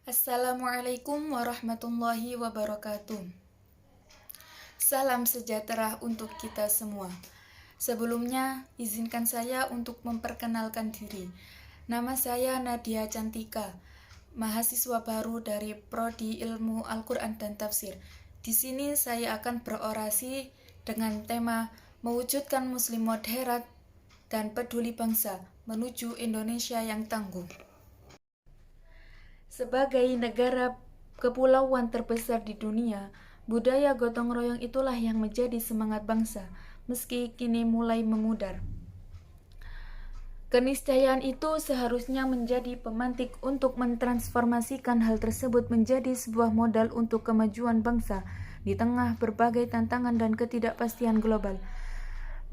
Assalamualaikum warahmatullahi wabarakatuh. Salam sejahtera untuk kita semua. Sebelumnya, izinkan saya untuk memperkenalkan diri. Nama saya Nadia Cantika, mahasiswa baru dari Prodi Ilmu Al-Quran dan Tafsir. Di sini saya akan berorasi dengan tema mewujudkan Muslim moderat dan peduli bangsa menuju Indonesia yang tangguh. Sebagai negara kepulauan terbesar di dunia, budaya gotong royong itulah yang menjadi semangat bangsa, meski kini mulai memudar. Keniscayaan itu seharusnya menjadi pemantik untuk mentransformasikan hal tersebut menjadi sebuah modal untuk kemajuan bangsa di tengah berbagai tantangan dan ketidakpastian global.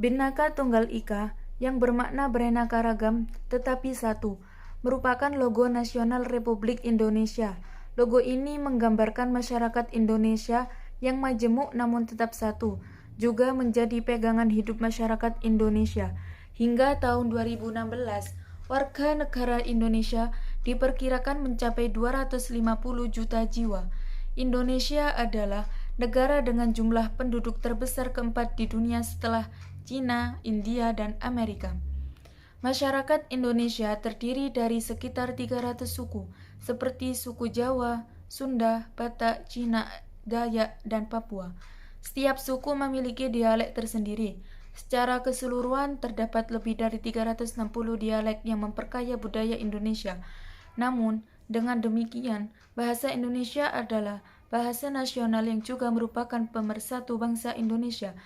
Bhinneka Tunggal Ika yang bermakna beraneka ragam tetapi satu merupakan logo nasional Republik Indonesia. Logo ini menggambarkan masyarakat Indonesia yang majemuk namun tetap satu, juga menjadi pegangan hidup masyarakat Indonesia. Hingga tahun 2016, warga negara Indonesia diperkirakan mencapai 250 juta jiwa. Indonesia adalah negara dengan jumlah penduduk terbesar keempat di dunia setelah Cina, India, dan Amerika. Masyarakat Indonesia terdiri dari sekitar 300 suku, seperti suku Jawa, Sunda, Batak, Cina, Dayak, dan Papua. Setiap suku memiliki dialek tersendiri. Secara keseluruhan terdapat lebih dari 360 dialek yang memperkaya budaya Indonesia. Namun, dengan demikian, bahasa Indonesia adalah bahasa nasional yang juga merupakan pemersatu bangsa Indonesia.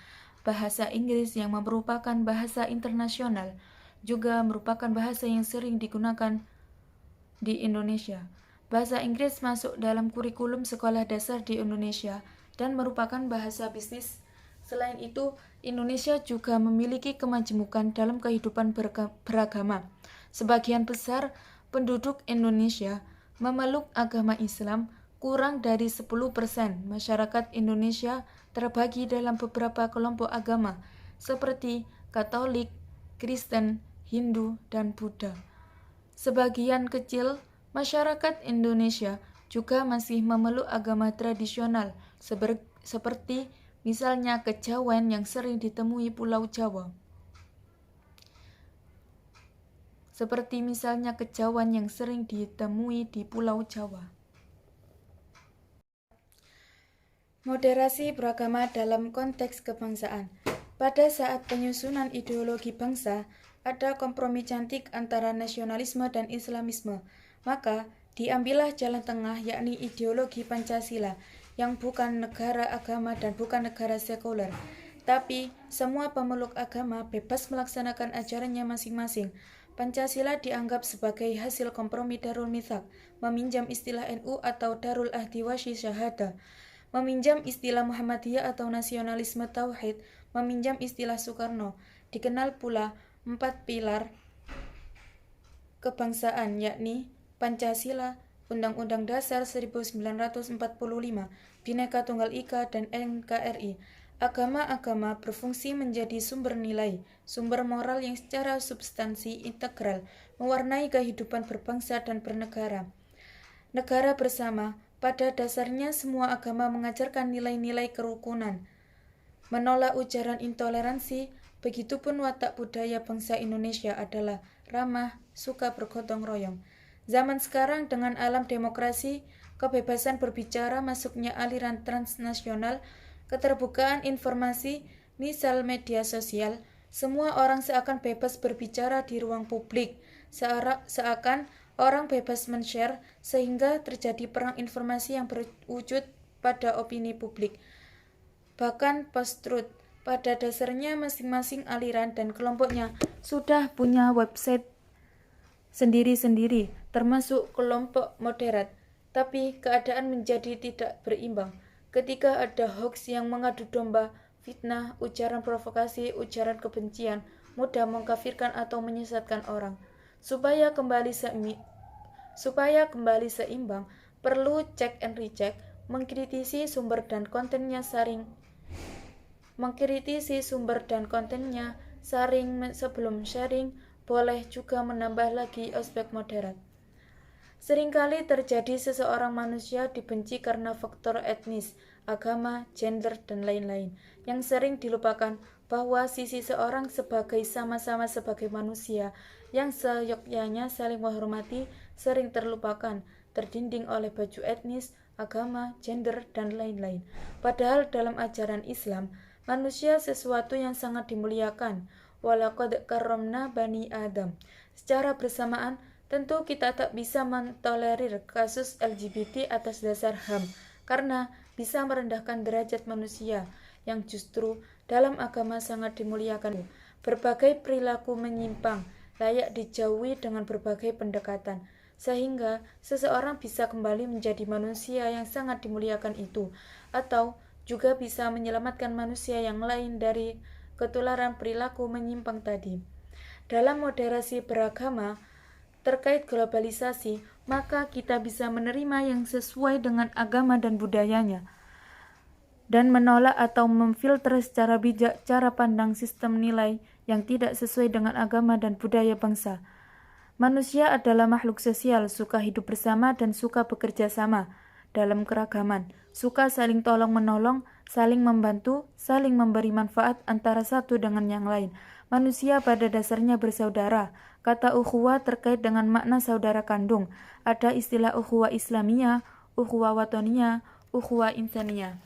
Bahasa Inggris yang merupakan bahasa internasional juga merupakan bahasa yang sering digunakan di Indonesia. Bahasa Inggris masuk dalam kurikulum sekolah dasar di Indonesia dan merupakan bahasa bisnis. Selain itu, Indonesia juga memiliki kemajemukan dalam kehidupan beragama. Sebagian besar penduduk Indonesia memeluk agama Islam. Kurang dari 10% masyarakat Indonesia terbagi dalam beberapa kelompok agama seperti Katolik, Kristen, Hindu, dan Buddha. Sebagian kecil masyarakat Indonesia juga masih memeluk agama tradisional seperti misalnya kejawen yang sering ditemui Pulau Jawa. Moderasi beragama dalam konteks kebangsaan. Pada saat penyusunan ideologi bangsa, ada kompromi cantik antara nasionalisme dan Islamisme. Maka, diambillah jalan tengah yakni ideologi Pancasila, yang bukan negara agama dan bukan negara sekuler. Tapi, semua pemeluk agama bebas melaksanakan ajarannya masing-masing. Pancasila dianggap sebagai hasil kompromi Darul Mithaq, meminjam istilah NU atau Darul Ahdi Wasyi Syahada, meminjam istilah Muhammadiyah atau nasionalisme tauhid, meminjam istilah Soekarno. Dikenal pula 4 pilar kebangsaan yakni Pancasila, Undang-Undang Dasar 1945, Bhinneka Tunggal Ika, dan NKRI. Agama-agama berfungsi menjadi sumber nilai, sumber moral yang secara substansi integral mewarnai kehidupan berbangsa dan bernegara. Negara bersama, pada dasarnya semua agama mengajarkan nilai-nilai kerukunan, menolak ujaran intoleransi. Begitupun watak budaya bangsa Indonesia adalah ramah, suka bergotong royong. Zaman sekarang dengan alam demokrasi, kebebasan berbicara, masuknya aliran transnasional, keterbukaan informasi, misal media sosial, semua orang seakan bebas berbicara di ruang publik, seakan orang bebas men-share, sehingga terjadi perang informasi yang berwujud pada opini publik. Bahkan post-truth, pada dasarnya masing-masing aliran dan kelompoknya sudah punya website sendiri-sendiri, termasuk kelompok moderat. Tapi keadaan menjadi tidak berimbang ketika ada hoax yang mengadu domba, fitnah, ujaran provokasi, ujaran kebencian, mudah mengkafirkan atau menyesatkan orang. Supaya kembali seimbang, perlu check and recheck, mengkritisi sumber dan kontennya saring sebelum sharing, boleh juga menambah lagi aspek moderat. Seringkali terjadi seseorang manusia dibenci karena faktor etnis, agama, gender, dan lain-lain, yang sering dilupakan bahwa sisi seorang sebagai sama-sama sebagai manusia yang seyogyanya saling menghormati sering terlupakan, terdinding oleh baju etnis, agama, gender, dan lain-lain. Padahal dalam ajaran Islam, manusia sesuatu yang sangat dimuliakan. Walaqad karramna bani Adam. Secara bersamaan, tentu kita tak bisa mentolerir kasus LGBT atas dasar HAM, karena bisa merendahkan derajat manusia yang justru dalam agama sangat dimuliakan. Berbagai perilaku menyimpang layak dijauhi dengan berbagai pendekatan, sehingga seseorang bisa kembali menjadi manusia yang sangat dimuliakan itu, atau juga bisa menyelamatkan manusia yang lain dari ketularan perilaku menyimpang tadi. Dalam moderasi beragama terkait globalisasi, maka kita bisa menerima yang sesuai dengan agama dan budayanya, dan menolak atau memfilter secara bijak cara pandang sistem nilai yang tidak sesuai dengan agama dan budaya bangsa. Manusia adalah makhluk sosial, suka hidup bersama dan suka bekerja sama dalam keragaman, suka saling tolong-menolong, saling membantu, saling memberi manfaat antara satu dengan yang lain. Manusia pada dasarnya bersaudara. Kata ukhuwah terkait dengan makna saudara kandung. Ada istilah ukhuwah Islamiyah, ukhuwah watoniyah, ukhuwah insaniyah.